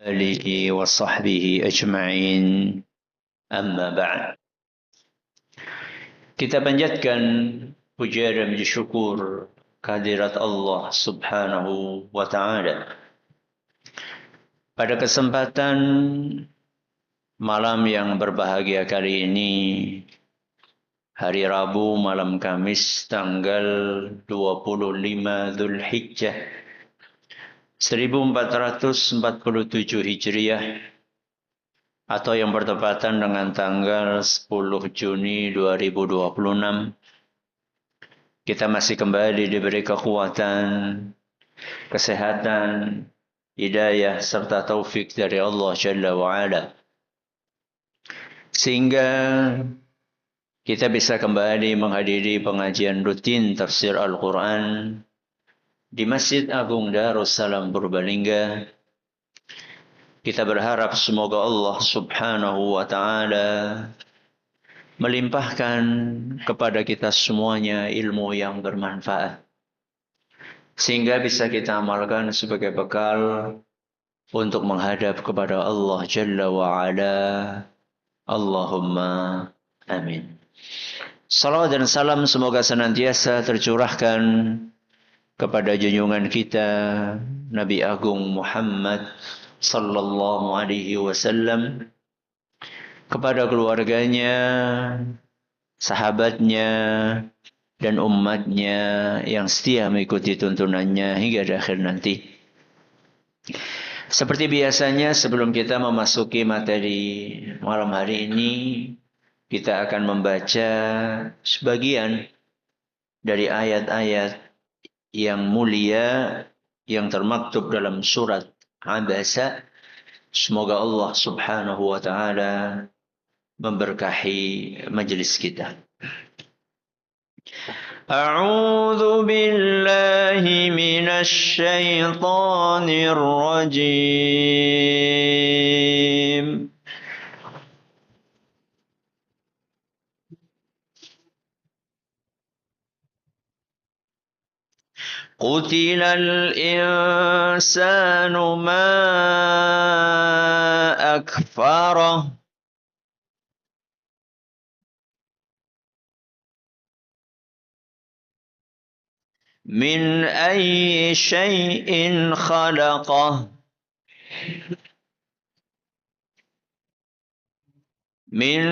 آله وصحبه أجمعين. Amma ba'd. Kita panjatkan puja dan puji syukur kehadirat Allah Subhanahu wa taala. Pada kesempatan malam yang berbahagia kali ini, hari Rabu malam Kamis tanggal 25 Zulhijjah 1447 Hijriah, atau yang bertepatan dengan tanggal 10 Juni 2026, kita masih kembali diberi kekuatan, kesehatan, hidayah, serta taufik dari Allah Jalla wa'ala, sehingga kita bisa kembali menghadiri pengajian rutin tafsir Al-Quran di Masjid Agung Darussalam Purbalingga. Kita berharap semoga Allah Subhanahu wa taala melimpahkan kepada kita semuanya ilmu yang bermanfaat, sehingga bisa kita amalkan sebagai bekal untuk menghadap kepada Allah Jalla wa'ala. Allahumma amin. Salawat dan salam semoga senantiasa tercurahkan kepada junjungan kita Nabi Agung Muhammad sallallahu alaihi wasallam, kepada keluarganya, sahabatnya, dan umatnya yang setia mengikuti tuntunannya hingga di akhir nanti. Seperti biasanya, sebelum kita memasuki materi malam hari ini, kita akan membaca sebagian dari ayat-ayat yang mulia yang termaktub dalam surat Abasa. Semoga Allah Subhanahu wa taala memberkahi majelis kita. A'udzu billahi minasy syaithanir rajim. Qutilal insanu ma akfarah. Min ayyi syai'in khalaqah. Min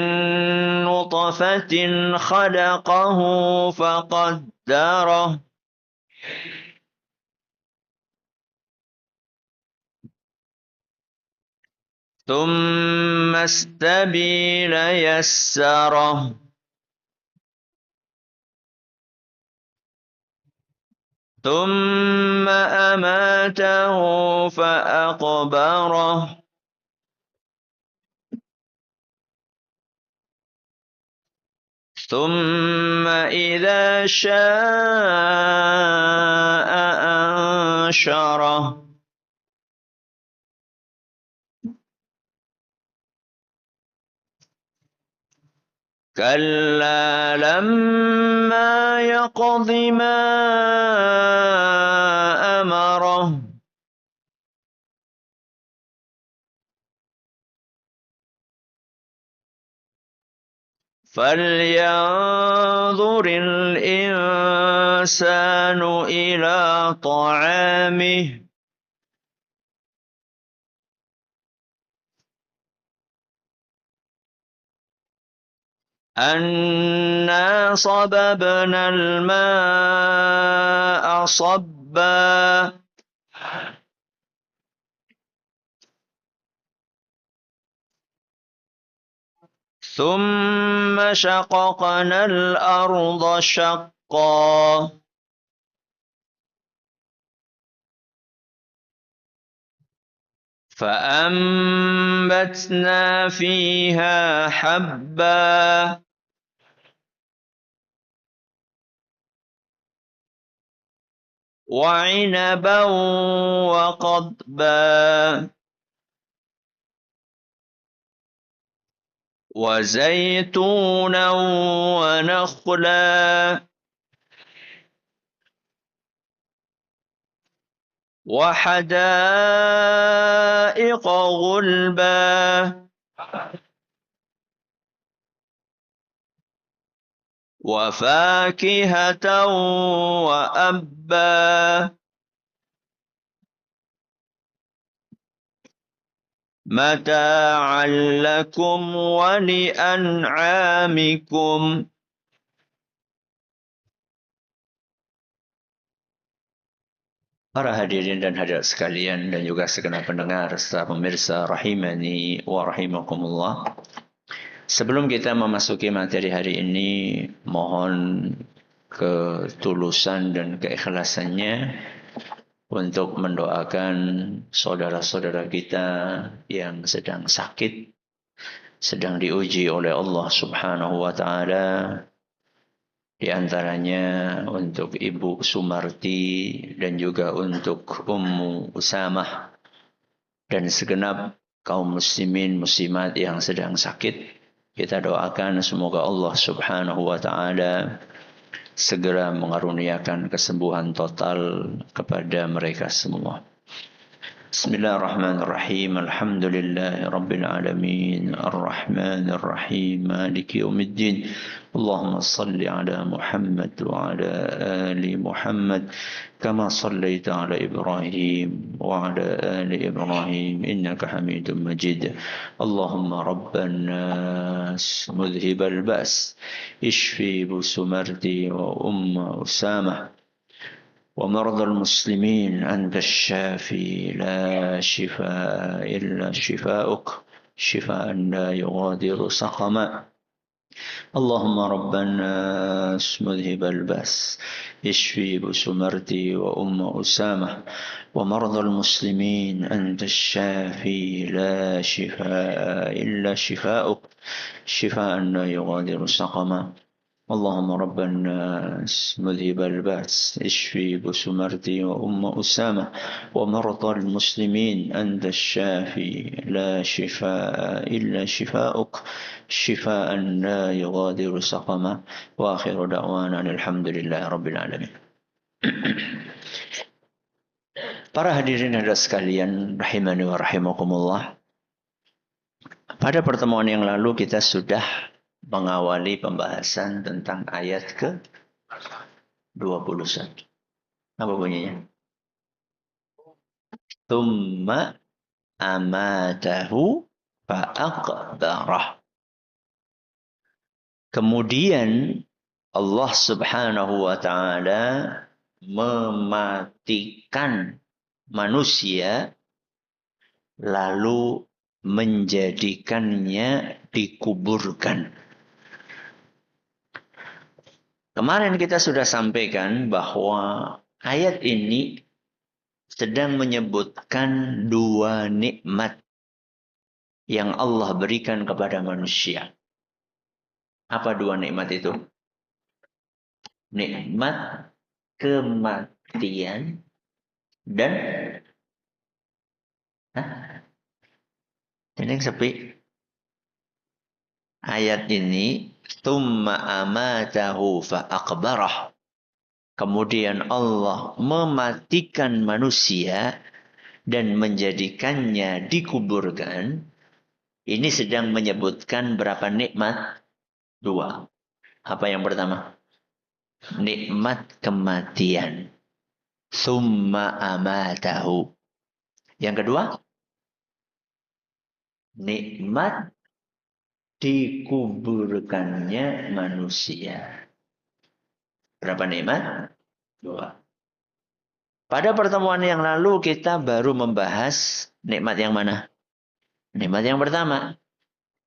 nutfatin khalaqahu faqaddarah. ثم السبيل يسره. ثم أماته فأقبره. ثم إذا شاء أنشره. كلا لما يقض ما أمره. فلينظر الإنسان إلى طعامه. أنا صببنا الماء صبا. ثم شققنا الأرض شقا. فأنبتنا فيها حبا. وعنبا وقضبا. وزيتونا ونخلا. وحدائق غلبا وفاكهة وأبا متاعا لكم ولأنعامكم. Para hadirin dan hadirat sekalian dan juga segenap pendengar serta pemirsa rahimani wa rahimakumullah. Sebelum kita memasuki materi hari ini, mohon ketulusan dan keikhlasannya untuk mendoakan saudara-saudara kita yang sedang sakit, sedang diuji oleh Allah Subhanahu wa taala. Di antaranya untuk Ibu Sumarti dan juga untuk Ummu Usamah dan segenap kaum muslimin muslimat yang sedang sakit. Kita doakan semoga Allah Subhanahu wa taala segera mengaruniakan kesembuhan total kepada mereka semua. Bismillahirrahmanirrahim. Alhamdulillahirabbil alamin. Arrahmanir rahim. Maliki yaumiddin. Allahumma shalli ala Muhammad wa ala ali Muhammad kama shallaita ala Ibrahim wa ala ali Ibrahim innaka Hamidum Majid. Allahumma rabban nas mudhibal ba's ishfi busumarti wa umma Usamah ومرضى المسلمين أنت الشافي لا شفاء إلا شفاؤك شفاء لا يغادر سقما. اللهم رب الناس مذهب البأس اشفي بسمرتي وأم أسامة ومرضى المسلمين أنت الشافي لا شفاء إلا شفاؤك شفاء لا يغادر سقما. اللهم رب الناس مذهب البأس اشفي بسمرتي وأم أسامة ومرضى المسلمين أنت الشافي لا شفاء إلا شفاؤك شفاء لا يغادر سقما. وآخر دعوانا الحمد لله رب العالمين. Para hadirin dan sekalian rahimani wa rahimakumullah. Pada pertemuan yang lalu kita sudah mengawali pembahasan tentang ayat ke-21. Apa bunyinya? Tsumma amatahu fa'aqbarah. Kemudian Allah Subhanahu wa taala mematikan manusia lalu menjadikannya dikuburkan. Kemarin kita sudah sampaikan bahwa ayat ini sedang menyebutkan dua nikmat yang Allah berikan kepada manusia. Apa dua nikmat itu? Nikmat kematian dan ini sepi. Ayat ini tsumma amatahu fa'aqbarah. Kemudian Allah mematikan manusia dan menjadikannya dikuburkan. Ini sedang menyebutkan berapa nikmat? Dua. Apa yang pertama? Nikmat kematian. Tsumma amatahu. Yang kedua? Nikmat dikuburkannya manusia. Berapa nikmat? Dua. Pada pertemuan yang lalu kita baru membahas nikmat yang mana? Nikmat yang pertama.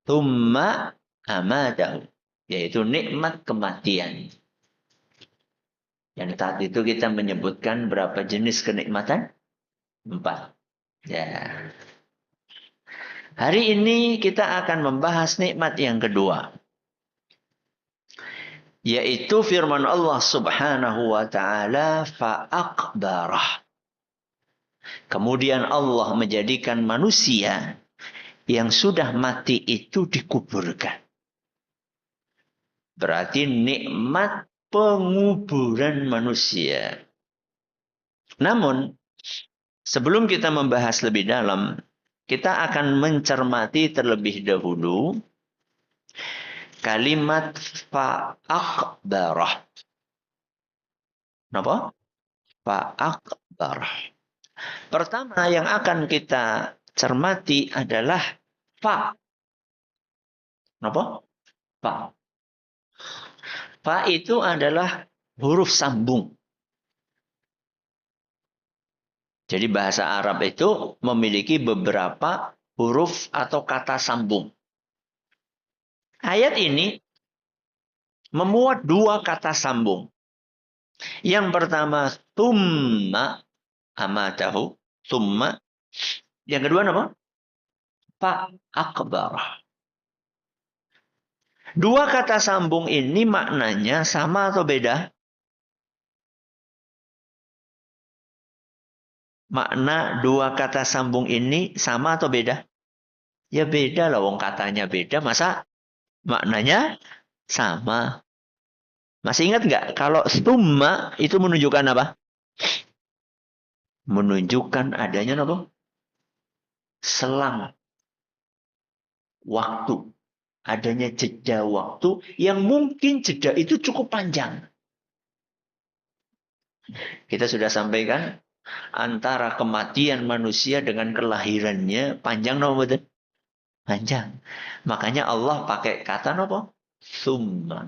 Tsumma amatahu. Yaitu nikmat kematian. Yang saat itu kita menyebutkan berapa jenis kenikmatan? 4. Ya. Hari ini kita akan membahas nikmat yang kedua. Yaitu firman Allah Subhanahu wa taala fa'aqbarah. Kemudian Allah menjadikan manusia yang sudah mati itu dikuburkan. Berarti nikmat penguburan manusia. Namun Sebelum kita membahas lebih dalam, kita akan mencermati terlebih dahulu kalimat fa'akbarah. Kenapa? Fa'akbarah. Pertama yang akan kita cermati adalah fa. Kenapa? Fa. Fa itu adalah huruf sambung. Jadi bahasa Arab itu memiliki beberapa huruf atau kata sambung. Ayat ini memuat dua kata sambung. Yang pertama, thumma amatahu. Thumma. Yang kedua apa? Fa akbarah. Dua kata sambung ini maknanya sama atau beda? Makna dua kata sambung ini sama atau beda? Ya beda lah, wong katanya beda, masa maknanya sama. Masih ingat nggak kalau stumma itu menunjukkan apa? Menunjukkan adanya apa? Selang waktu. Adanya jeda waktu yang mungkin jeda itu cukup panjang. Kita sudah sampaikan antara kematian manusia dengan kelahirannya panjang no betul? Panjang. Makanya Allah pakai kata apa? Summa.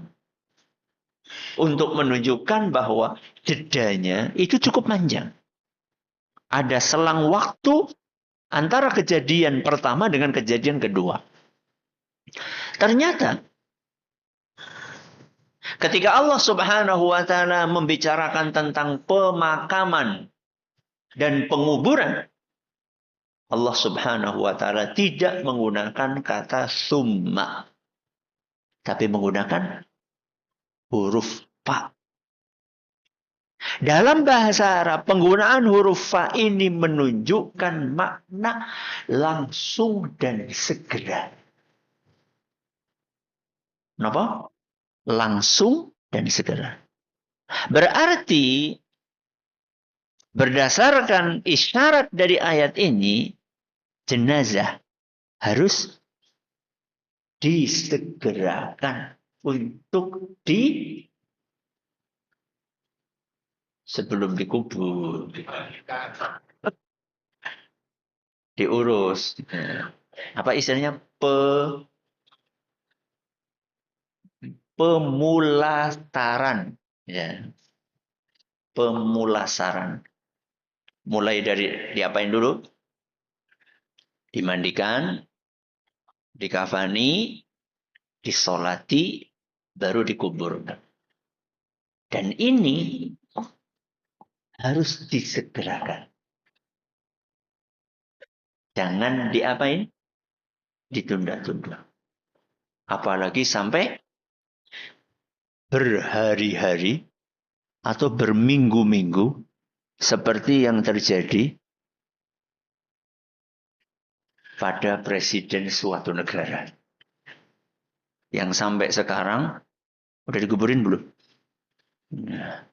Untuk menunjukkan bahwa jedanya itu cukup panjang. Ada selang waktu antara kejadian pertama dengan kejadian kedua. Ternyata ketika Allah Subhanahu wa taala membicarakan tentang pemakaman dan penguburan, Allah Subhanahu wa taala tidak menggunakan kata summa, tapi menggunakan huruf fa. Dalam bahasa Arab, penggunaan huruf fa ini menunjukkan makna langsung dan segera. Kenapa? Langsung dan segera. Berarti berdasarkan isyarat dari ayat ini, jenazah harus disegerakan untuk sebelum dikubur. Diurus. Apa istilahnya? Pemulasaran. Ya. Pemulasaran. Mulai dari diapain dulu? Dimandikan, dikafani, disolati, baru dikuburkan. Dan ini harus disegerakan. Jangan diapain? Ditunda-tunda. Apalagi sampai berhari-hari atau berminggu-minggu seperti yang terjadi pada presiden suatu negara. Yang sampai sekarang udah dikuburin belum? Nah,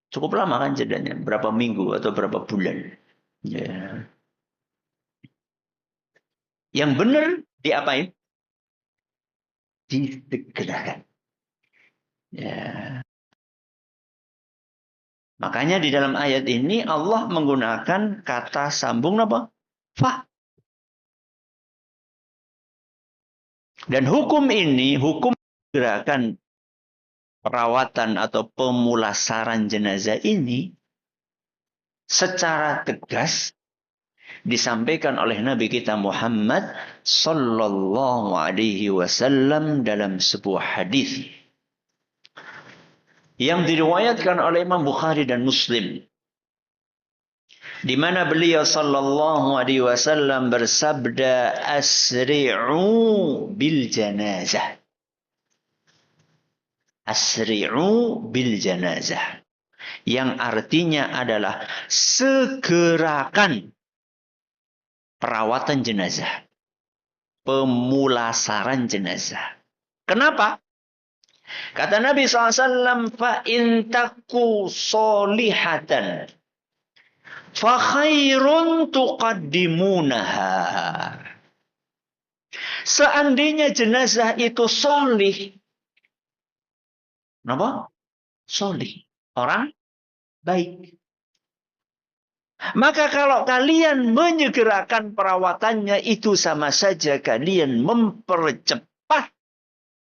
cukup lama kan jedanya, berapa minggu atau berapa bulan. Ya. Yang benar diapain? Disegerakan. Ya. Makanya di dalam ayat ini Allah menggunakan kata sambung apa? Fa. Dan hukum ini, hukum gerakan perawatan atau pemulasaran jenazah ini secara tegas disampaikan oleh Nabi kita Muhammad sallallahu alaihi wasallam dalam sebuah hadis yang diriwayatkan oleh Imam Bukhari dan Muslim, di mana beliau sallallahu alaihi wasallam bersabda, asri'u bil janazah. Asri'u bil janazah. Yang artinya adalah segerakan perawatan jenazah. Pemulasaran jenazah. Kenapa? Kata Nabi SAW, fa in taku solihatan. fa khairun tuqaddimunaha. Seandainya jenazah itu solih. Kenapa? Solih. Orang baik. Maka kalau kalian menyegerakan perawatannya, itu sama saja kalian mempercepat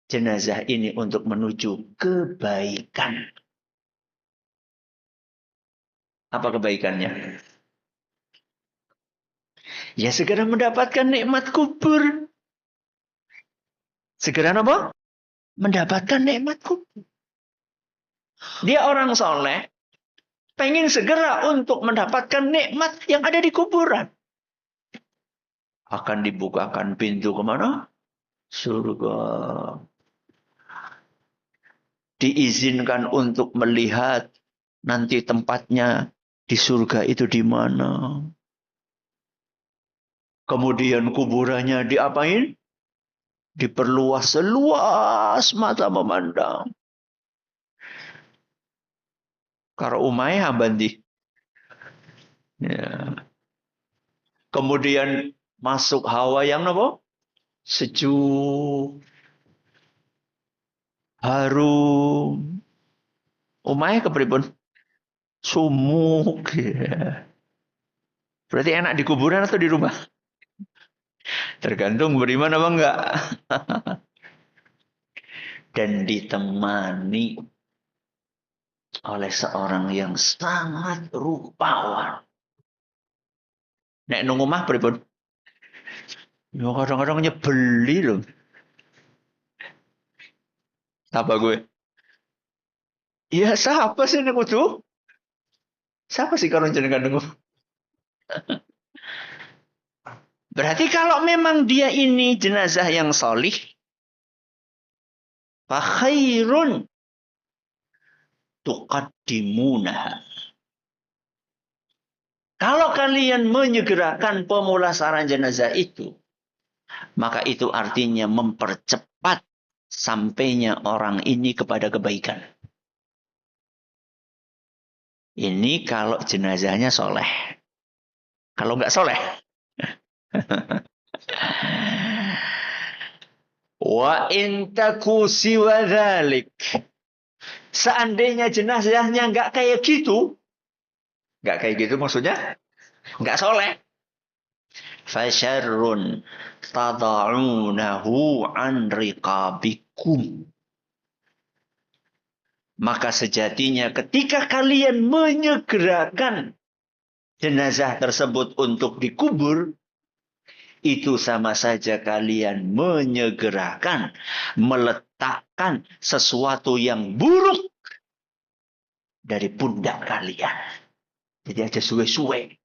jenazah ini untuk menuju kebaikan. Apa kebaikannya? Ya segera mendapatkan nikmat kubur. Segera apa? Mendapatkan nikmat kubur. Dia orang soleh, pengen segera untuk mendapatkan nikmat yang ada di kuburan. Akan dibukakan pintu kemana? Surga. Diizinkan untuk melihat nanti tempatnya di surga itu di mana. Kemudian kuburannya diapain? Diperluas seluas mata memandang. Karo umai abandi. Ya. Kemudian masuk hawa yang apa? Sejuk. Harum. Umai kepripun? Sumuk. Ya. Berarti enak di kuburan atau di rumah? Tergantung beriman apa enggak. Dan ditemani oleh seorang yang sangat rupawan. Nek nang omah pripun? Ya kadang-kadang nyebeli loh. Apa gue? Ya siapa sih nek kudu? Siapa sih kalau jenengan nunggu? Berarti kalau memang dia ini jenazah yang solih, fa khairun tuqaddimunaha. Kalau kalian menyegerakan pemulasaran jenazah itu, maka itu artinya mempercepat sampainya orang ini kepada kebaikan. Ini kalau jenazahnya soleh. Kalau nggak soleh. Wa intaku siwa dhalik. Seandainya jenazahnya nggak kayak gitu. Nggak kayak gitu maksudnya. Nggak soleh. Fasyarrun tada'unahu an riqabikum. Maka sejatinya ketika kalian menyegerakan jenazah tersebut untuk dikubur, itu sama saja kalian menyegerakan, meletakkan sesuatu yang buruk dari pundak kalian. Jadi aja suwe-suwe.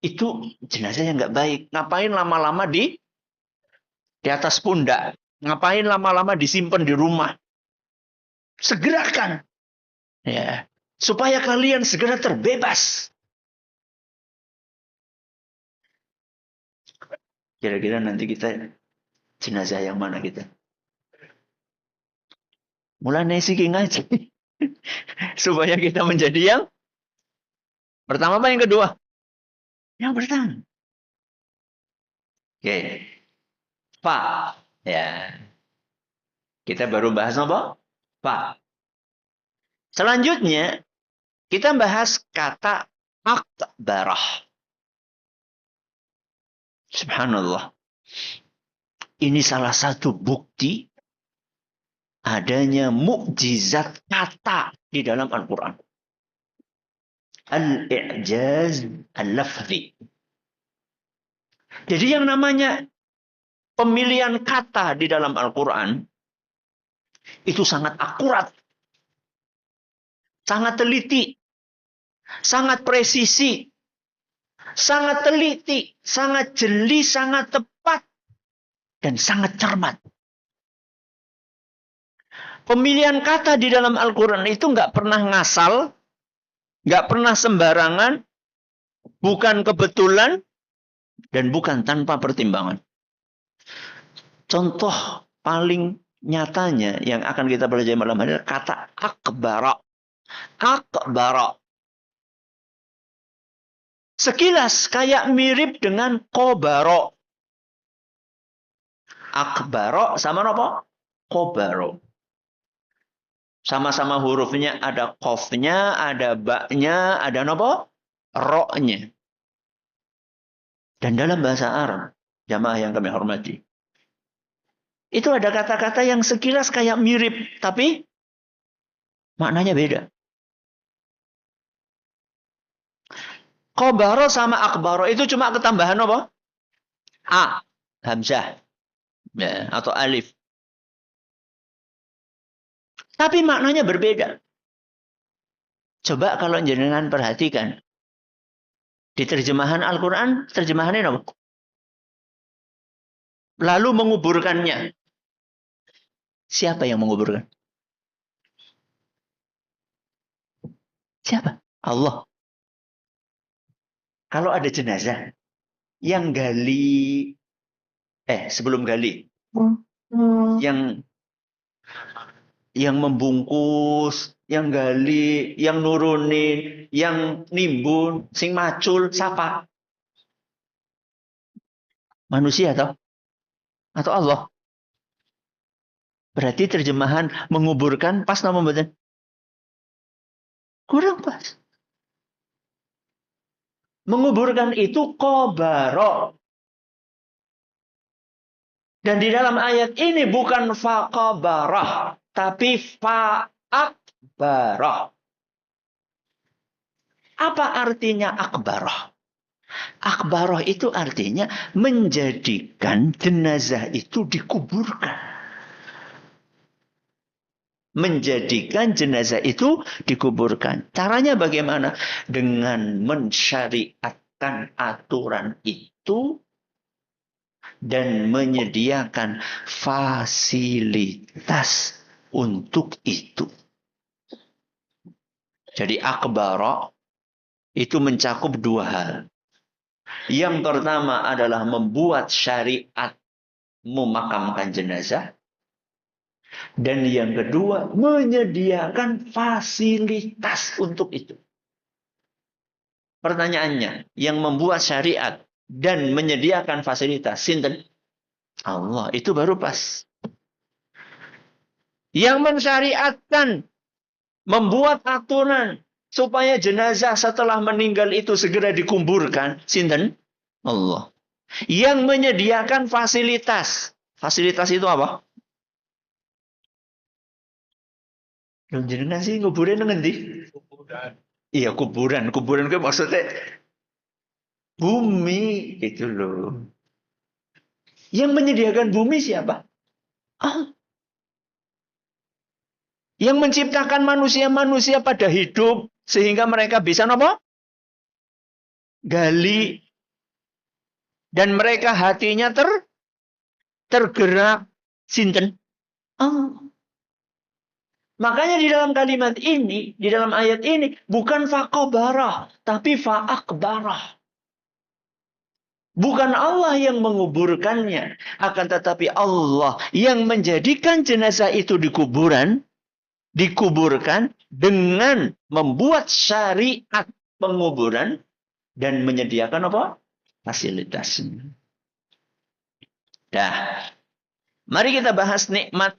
Itu jenazah yang nggak baik. Ngapain lama-lama di atas pundak? Ngapain lama-lama disimpan di rumah? Segerakan. Ya. Supaya kalian segera terbebas. Kira-kira nanti kita jenazah yang mana kita? Mulai nesiki ngaji. Supaya kita menjadi yang pertama apa yang kedua? Yang pertama. Oke. Fa. Ya. Kita baru bahas apa? Fa. Selanjutnya, kita bahas kata akbarah. Subhanallah. Ini salah satu bukti adanya mukjizat kata di dalam Al-Quran. Al-i'jaz al-lafzi. Jadi yang namanya pemilihan kata di dalam Al-Quran itu sangat akurat. Sangat teliti. Sangat presisi. Sangat teliti. Sangat jeli. Sangat tepat. Dan sangat cermat. Pemilihan kata di dalam Al-Quran itu nggak pernah ngasal. Nggak pernah sembarangan. Bukan kebetulan. Dan bukan tanpa pertimbangan. Contoh paling Nyatanya yang akan kita pelajari malam hari adalah kata akbara. Akbara. Sekilas kayak mirip dengan kobaro. Akbaro sama apa? Kobaro. Sama-sama hurufnya ada kofnya, ada baknya, ada apa? Roknya. Dan dalam bahasa Arab, jamaah yang kami hormati, itu ada kata-kata yang sekilas kayak mirip, tapi maknanya beda. Kobaro sama akbaro itu cuma ketambahan apa? A, hamzah, ya, atau alif. Tapi maknanya berbeda. Coba kalau jenengan perhatikan. Di terjemahan Al-Quran, terjemahannya apa? Lalu menguburkannya. Siapa yang menguburkan? Siapa? Allah. Kalau ada jenazah yang gali, sebelum gali, yang membungkus, yang gali, yang nurunin, yang nimbun, sing macul, siapa? Manusia atau Allah? Berarti terjemahan menguburkan pas nama badan? Kurang pas. Menguburkan itu kobaro. Dan di dalam ayat ini bukan faqabarah, tapi fa'akbarah. Apa artinya akbarah? Akbarah itu artinya menjadikan jenazah itu dikuburkan. Menjadikan jenazah itu dikuburkan. Caranya bagaimana? Dengan mensyariatkan aturan itu dan menyediakan fasilitas untuk itu. Jadi akbara itu mencakup dua hal. Yang pertama adalah membuat syariat memakamkan jenazah. Dan yang kedua menyediakan fasilitas untuk itu. Pertanyaannya, yang membuat syariat dan menyediakan fasilitas, sinten? Allah, itu baru pas. Yang mensyariatkan, membuat aturan supaya jenazah setelah meninggal itu segera dikuburkan, sinten? Allah. Yang menyediakan fasilitas. Fasilitas itu apa? Jenengan sih nguburin ngendi? Kuburan. Iya, kuburan. Kuburan itu maksudnya bumi itu loh. Yang menyediakan bumi siapa? Allah. Yang menciptakan manusia-manusia pada hidup sehingga mereka bisa apa? Gali dan mereka hatinya tergerak, sinten? Allah. Makanya di dalam kalimat ini, di dalam ayat ini bukan faqabarah, tapi fa'akbarah. Bukan Allah yang menguburkannya, akan tetapi Allah yang menjadikan jenazah itu dikuburkan dengan membuat syariat penguburan dan menyediakan apa? Fasilitas. Dah. Mari kita bahas nikmat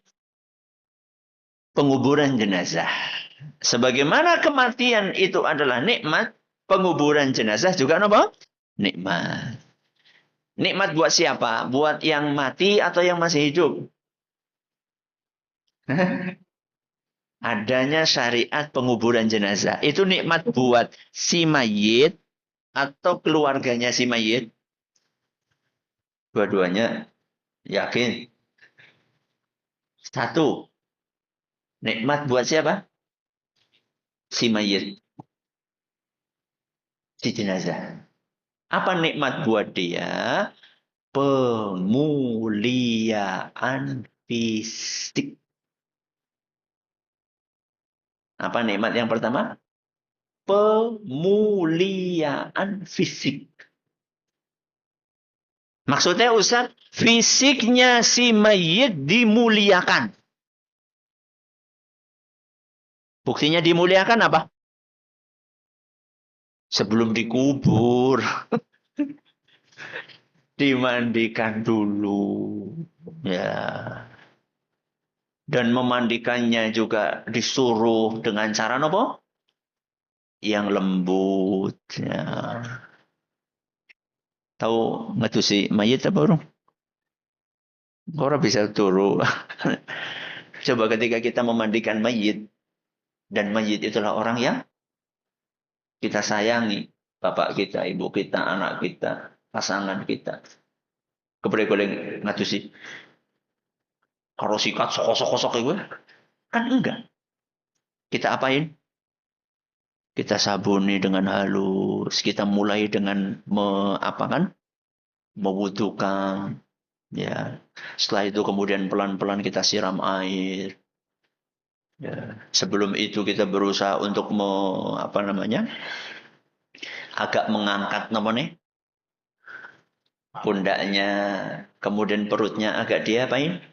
penguburan jenazah. Sebagaimana kematian itu adalah nikmat, penguburan jenazah juga apa? Nikmat. Nikmat buat siapa? Buat yang mati atau yang masih hidup? Adanya syariat penguburan jenazah. Itu nikmat buat si mayit atau keluarganya si mayit? Dua-duanya yakin. Satu, nikmat buat siapa? Si mayit. Si jenazah. Apa nikmat buat dia? Pemuliaan fisik. Apa nikmat yang pertama? Pemuliaan fisik. Maksudnya Ustaz, fisiknya si mayit dimuliakan. Buktinya dimuliakan apa? Sebelum dikubur. Dimandikan dulu. Ya. Dan memandikannya juga disuruh dengan cara apa? Yang lembut. Ya. Tahu ngetusi mayit apa orang? Orang bisa turu. Coba ketika kita memandikan mayit. Dan mayit itulah orang yang kita sayangi. Bapak kita, ibu kita, anak kita, pasangan kita. Keboleh-boleh ngatusi. Kalau sikat sokok-sokok itu. Kan enggak. Kita apain? Kita sabuni dengan halus. Kita mulai dengan apa kan? Mewudukan. Ya. Setelah itu kemudian pelan-pelan kita siram air. Ya. Sebelum itu kita berusaha untuk apa namanya? Agak mengangkat namanya pundaknya, kemudian perutnya agak diapain?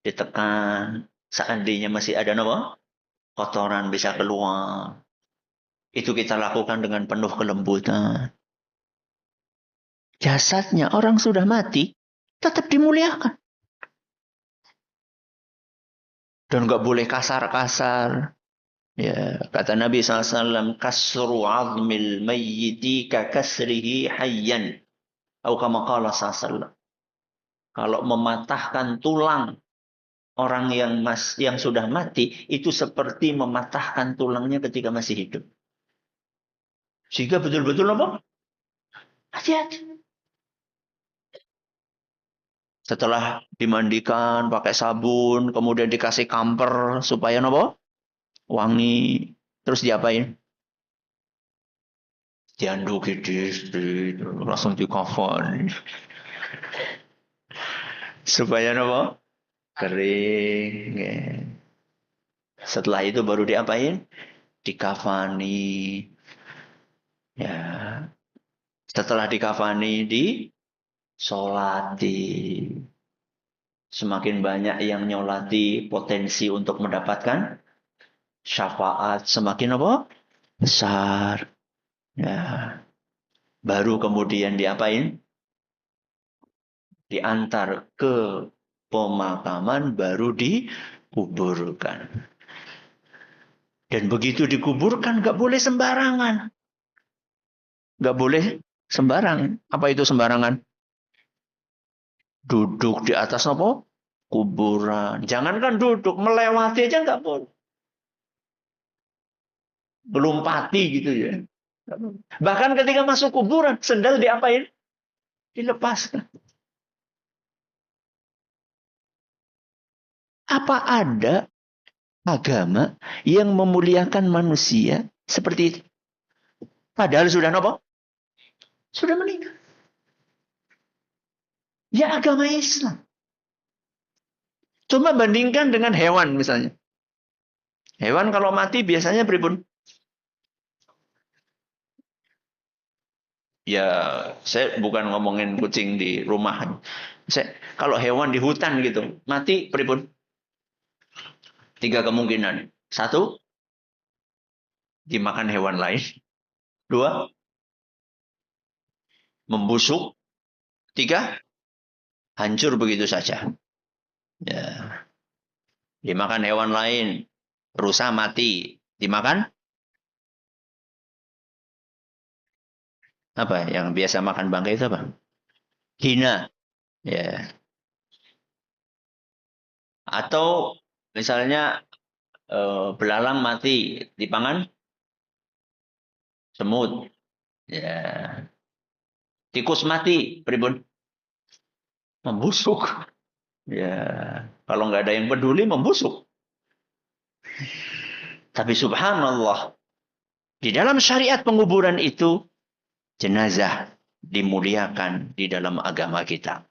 Ditekan. Seandainya masih ada apa? Kotoran bisa keluar. Itu kita lakukan dengan penuh kelembutan. Jasadnya orang sudah mati, tetap dimuliakan. Dan nggak boleh kasar-kasar. Ya, kata Nabi SAW, kasru azmil mayyiti ka kasrihi hayyan. Atau kama qala SAW. Kalau mematahkan tulang orang yang sudah mati, itu seperti mematahkan tulangnya ketika masih hidup. Sehingga betul-betul apa? Hati-hati. Setelah dimandikan pakai sabun, kemudian dikasih kamper supaya apa? Wangi. Terus diapain? Dianduki istri, langsung dikafan. Supaya apa? Kering. Setelah itu baru diapain? Dikafani. Ya. Setelah dikafani, disolati. Semakin banyak yang nyolati, potensi untuk mendapatkan syafaat semakin apa? Besar. Ya. Baru kemudian diapain? Diantar ke pemakaman, baru dikuburkan. Dan begitu dikuburkan, gak boleh sembarangan. Gak boleh sembarangan. Apa itu sembarangan? Duduk di atas apa? Kuburan. Jangankan duduk, melewati aja gak boleh. Melompati gitu ya. Bahkan ketika masuk kuburan, sendal diapain? Dilepaskan. Apa ada agama yang memuliakan manusia seperti itu? Padahal sudah apa? Sudah meninggal. Ya agama Islam. Cuma bandingkan dengan hewan misalnya. Hewan kalau mati biasanya pripun? Ya, saya bukan ngomongin kucing di rumah. Kalau hewan di hutan gitu, mati pripun? 3 kemungkinan. 1, dimakan hewan lain. 2, membusuk. 3, hancur begitu saja. Ya. Dimakan hewan lain. Rusa mati. Dimakan? Apa yang biasa makan bangkai itu apa? Hina. Ya. Atau misalnya belalang mati. Dipangan? Semut. Ya. Tikus mati. Pribun? Membusuk. Ya. Kalau nggak ada yang peduli, membusuk. Tapi subhanallah. Di dalam syariat penguburan itu, jenazah dimuliakan di dalam agama kita.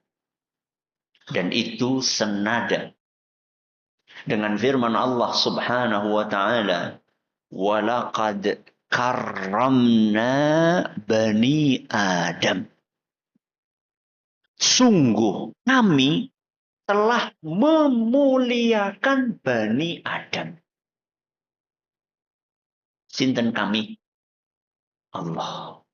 Dan itu senada dengan firman Allah Subhanahu wa taala, "Walaqad karramna bani Adam." Sungguh kami telah memuliakan Bani Adam. Sinten kami? Allah.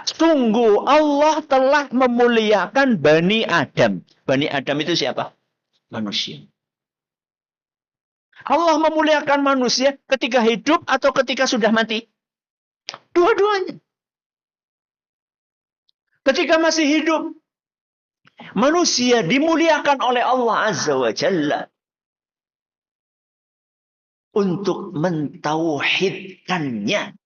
Sungguh Allah telah memuliakan Bani Adam. Bani Adam itu siapa? Manusia. Allah memuliakan manusia ketika hidup atau ketika sudah mati? Dua-duanya. Ketika masih hidup, manusia dimuliakan oleh Allah Azza wa Jalla untuk mentauhidkannya.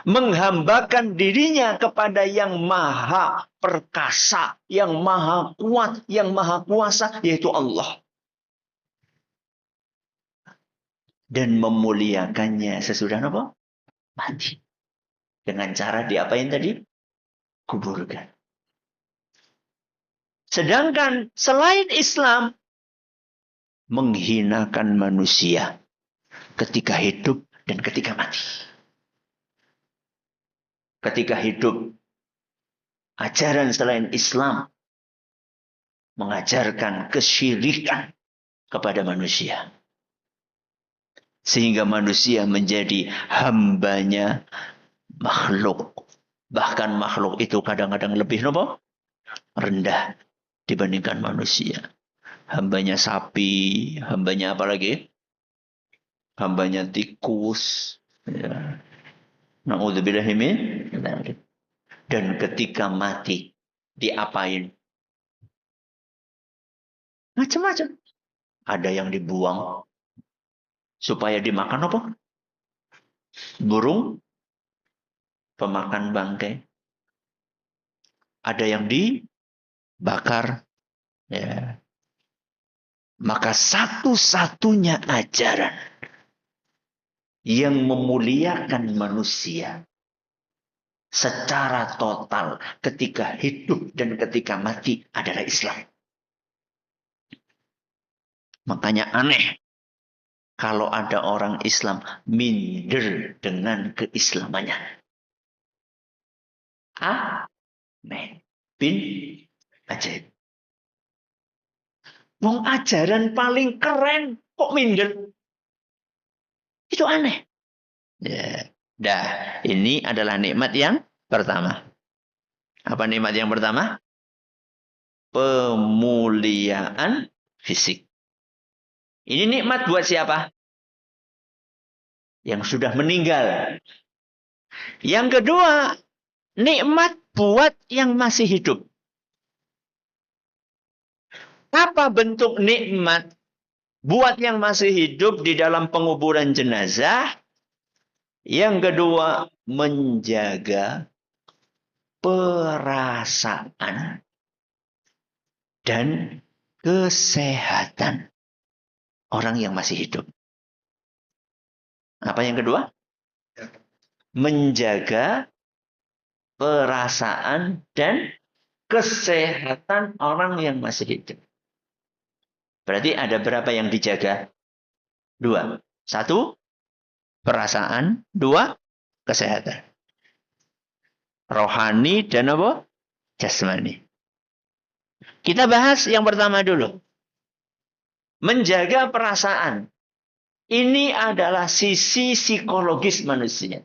Menghambakan dirinya kepada yang maha perkasa, yang maha kuat, yang maha kuasa, yaitu Allah. Dan memuliakannya sesudah apa? Mati. Dengan cara diapain tadi? Kuburkan. Sedangkan selain Islam, menghinakan manusia ketika hidup dan ketika mati. Ketika hidup, ajaran selain Islam mengajarkan kesyirikan kepada manusia. Sehingga manusia menjadi hambanya makhluk. Bahkan makhluk itu kadang-kadang lebih rendah dibandingkan manusia. Hambanya sapi, hambanya apa lagi? Hambanya tikus. Ya. Na'udzubillahi min. Dan ketika mati, diapain? Macam-macam. Ada yang dibuang supaya dimakan apa? Burung pemakan bangkai. Ada yang dibakar. Ya. Maka satu-satunya ajaran yang memuliakan manusia secara total ketika hidup dan ketika mati adalah Islam. Makanya aneh kalau ada orang Islam minder dengan keislamannya. Aneh. Bin ajaib. Wong ajaran paling keren kok minder? Itu aneh. Ya. Dah, ini adalah nikmat yang pertama. Apa nikmat yang pertama? Pemuliaan fisik. Ini nikmat buat siapa? Yang sudah meninggal. Yang kedua, nikmat buat yang masih hidup. Apa bentuk nikmat buat yang masih hidup di dalam penguburan jenazah? Yang kedua, menjaga perasaan dan kesehatan orang yang masih hidup. Apa yang kedua? Menjaga perasaan dan kesehatan orang yang masih hidup. Berarti ada berapa yang dijaga? 2. 1, perasaan. 2, kesehatan. Rohani dan apa? Jasmani. Kita bahas yang pertama dulu. Menjaga perasaan. Ini adalah sisi psikologis manusia.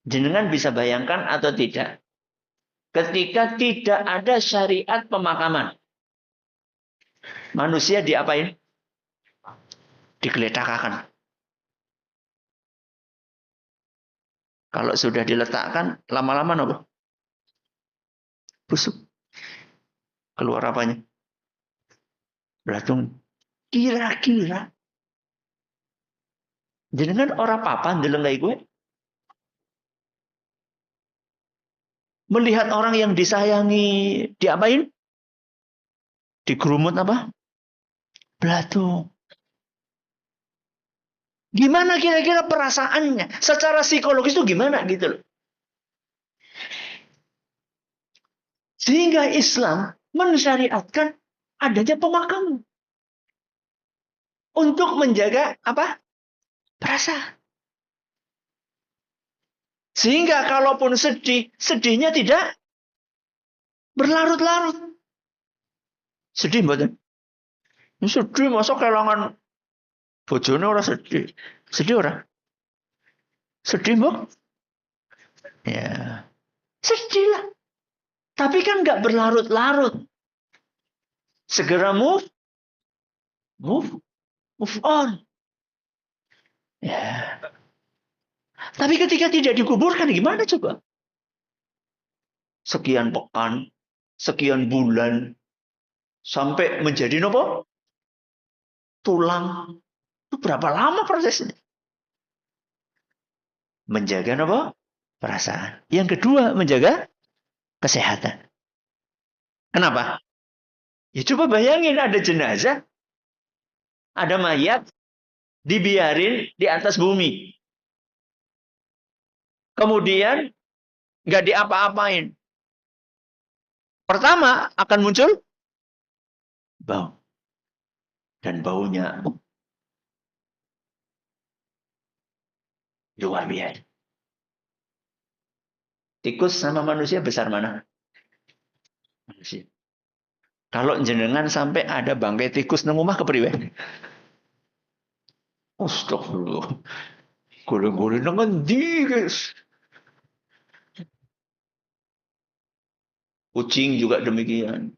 Jenengan bisa bayangkan atau tidak? Ketika tidak ada syariat pemakaman. Manusia diapain? Digeletakkan. Kalau sudah diletakkan, lama-lama apa? Busuk. Keluar apanya? Belatung. Kira-kira. Jenengan orang papan delengai gue. Melihat orang yang disayangi, diapain? Digerumut apa? Belatung. Gimana kira-kira perasaannya? Secara psikologis itu gimana gitu loh. Sehingga Islam mensyariatkan adanya pemakaman. Untuk menjaga apa? Perasaan. Sehingga kalaupun sedih, sedihnya tidak Berlarut-larut. Sedih mboten? Sedih, masa kehilangan bojone ora sedih. Sedih ora? Sedih, Mbok? Ya. Sedih lah. Tapi kan nggak berlarut-larut. Segera move on. Ya. Tapi ketika tidak dikuburkan gimana coba? Sekian pekan, sekian bulan, sampai menjadi nopo? Tulang. Itu berapa lama prosesnya? Menjaga nopo? Perasaan. Yang kedua, menjaga kesehatan. Kenapa? Ya coba bayangin ada jenazah, ada mayat, dibiarin di atas bumi. Kemudian nggak diapa-apain. Pertama akan muncul bau. Dan baunya luar biasa. Tikus sama manusia besar mana? Manusia. Kalau jenengan sampai ada bangkai tikus nang omah kepriwe? Astagfirullah. Golong-golong nang endi, guys? Kucing juga demikian.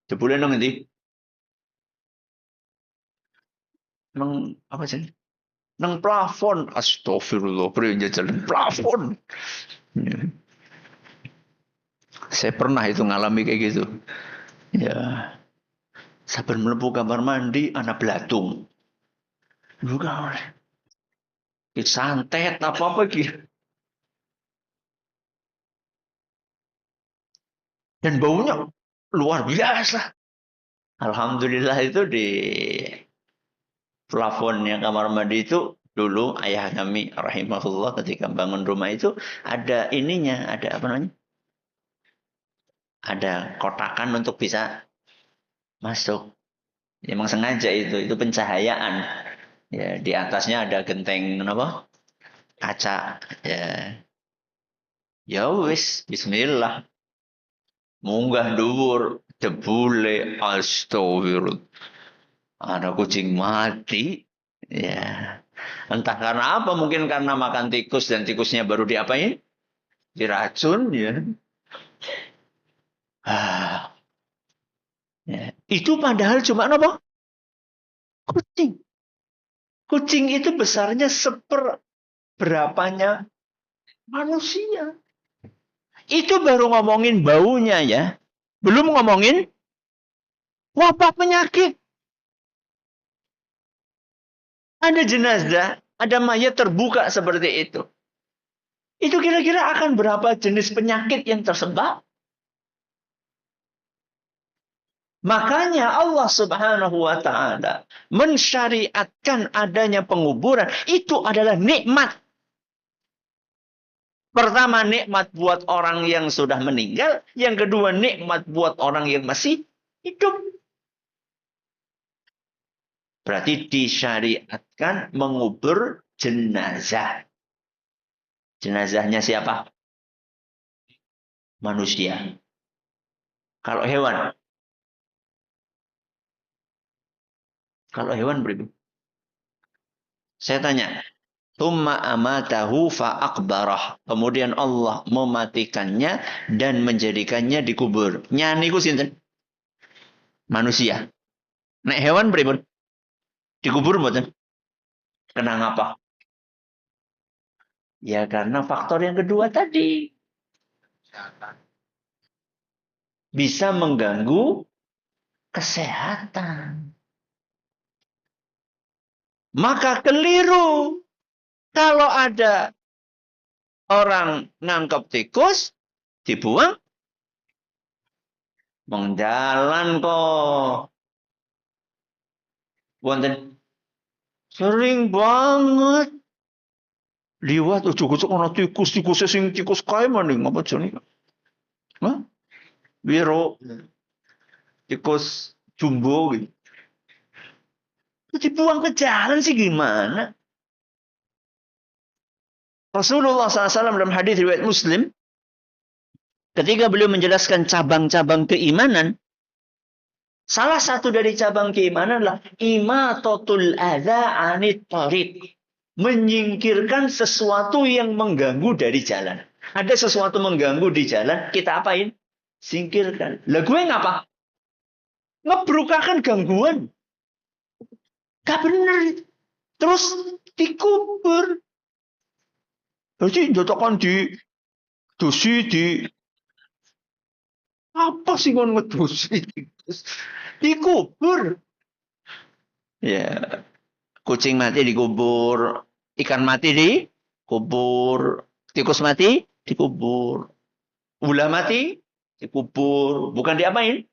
Jebule nang endi? Nang apa sih? Nang plafon. Astagfirullah, priye jalan plafon. Ya. Saya pernah itu ngalami kayak gitu. Ya. Sabar mlebu kamar mandi ana blatung. Juga santet apa-apa gitu. Dan baunya luar biasa. Alhamdulillah itu di plafonnya kamar mandi itu dulu ayah kami rahimahullah ketika bangun rumah itu ada ininya, ada apa namanya? Ada kotakan untuk bisa masuk. Ya, emang sengaja itu pencahayaan. Ya, di atasnya ada genteng apa? Kaca. Ya. Ya wis, bismillah. Munggah dhuwur, jebule astagfirullah. Ada kucing mati. Ya. Entah karena apa, mungkin karena makan tikus dan tikusnya baru diapain? Diracun ya. Ah. Ya. Itu padahal cuma apa? Kucing. Kucing itu besarnya seperberapanya manusia. Itu baru ngomongin baunya ya. Belum ngomongin wabah penyakit. Ada jenazah, ada mayat terbuka seperti itu. Itu kira-kira akan berapa jenis penyakit yang tersebar? Makanya Allah Subhanahu wa taala mensyariatkan adanya penguburan. Itu adalah nikmat. Pertama, nikmat buat orang yang sudah meninggal. Yang kedua, nikmat buat orang yang masih hidup. Berarti disyariatkan mengubur jenazah. Jenazahnya siapa? Manusia. Kalau hewan? Kalau hewan beribut. Saya tanya. Tumma amatahu fa'akbarah. Kemudian Allah mematikannya dan menjadikannya dikubur. Nyani ku sinten? Manusia. Nek hewan beribut. Dikubur mboten? Kenapa? Ya karena faktor yang kedua tadi. Bisa mengganggu kesehatan. Maka keliru. Kalau ada orang nangkep tikus, dibuang. Mengjalan kok. Wonten sering banget. Liwat ujuk-ujuk ana tikus sing tikus kae maning apa jenenge? Hah? Wiro. Tikus jumbo gitu. Dibuang ke jalan sih gimana? Rasulullah SAW dalam hadis riwayat Muslim Ketika beliau menjelaskan cabang-cabang keimanan, salah satu dari cabang keimanan adalah imatatul adza anit thariq. Menyingkirkan sesuatu yang mengganggu dari jalan. Ada sesuatu mengganggu di jalan, kita apain? Singkirkan. Lah gue ngapa? Ngebrukakan gangguan. Gak benar. Terus dikubur. Berarti jotokan di dosi di apa sih kon ngedosi? Dikubur. Ya, kucing mati dikubur, ikan mati dikubur, tikus mati dikubur, ular mati dikubur. Bukan diapain?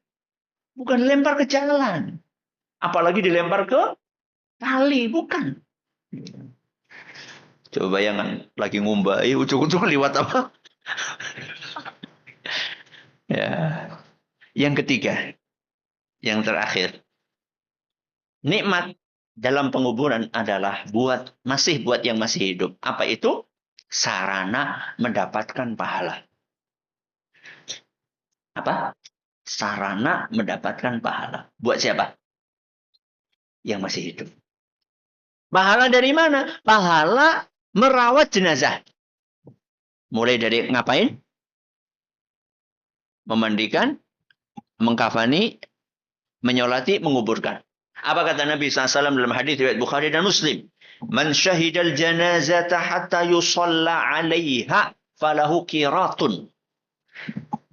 Bukan dilempar ke jalan. Apalagi dilempar ke kali, bukan. Coba bayangan lagi ngumbai, ujung-ujung liwat apa? Ya. Yang ketiga, yang terakhir. Nikmat dalam penguburan adalah buat yang masih hidup. Apa itu? Sarana mendapatkan pahala. Apa? Sarana mendapatkan pahala. Buat siapa? Yang masih hidup. Pahala dari mana? Pahala merawat jenazah. Mulai dari ngapain? Memandikan, mengkafani, menyolati, menguburkan. Apa kata Nabi SAW dalam hadis riwayat Bukhari dan Muslim? Man syahidal janazata hatta yusalla 'alaiha falahu qiratun.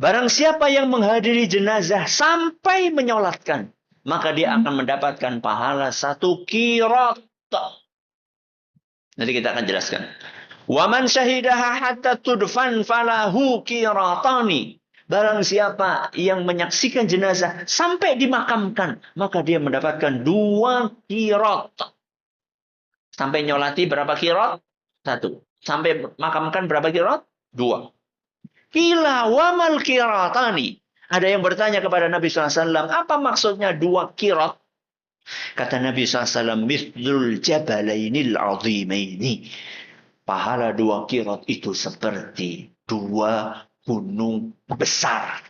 Barang siapa yang menghadiri jenazah sampai menyolatkan, maka dia akan mendapatkan pahala 1 qirat. Nanti kita akan jelaskan. Wa man syahidaha hatta tudfan falahu qiratani. Barang siapa yang menyaksikan jenazah sampai dimakamkan, maka dia mendapatkan 2 qirat. Sampai nyolati berapa qirat? 1. Sampai makamkan berapa qirat? 2. Qila wa mal qiratani. Ada yang bertanya kepada Nabi SAW, apa maksudnya 2 qirat? Kata Nabi SAW, mithlul jabalainil azimaini. Pahala 2 qirat itu seperti 2 gunung besar.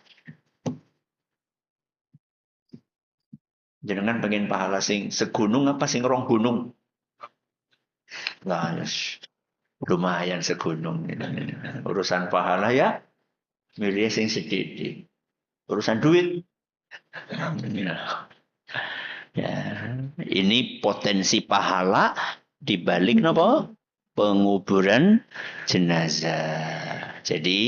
Jangan pengen pahala sing segunung apa sing rong gunung? Lah, lumayan segunung. Urusan pahala ya, milih sing sedikit. Urusan duit. Ya, ini potensi pahala dibalik napa? Penguburan jenazah. Jadi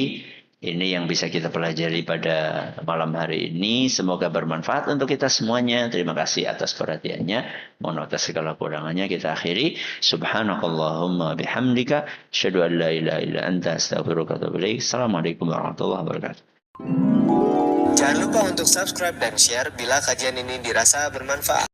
ini yang bisa kita pelajari pada malam hari ini. Semoga bermanfaat untuk kita semuanya. Terima kasih atas perhatiannya. Mohon atas segala kurangannya kita akhiri. Subhanakallahumma bihamdika. Asyhadu an la ilaha illa anta astaghfiruka wa atubu ilaik. Assalamualaikum warahmatullahi wabarakatuh. Jangan lupa untuk subscribe dan share bila kajian ini dirasa bermanfaat.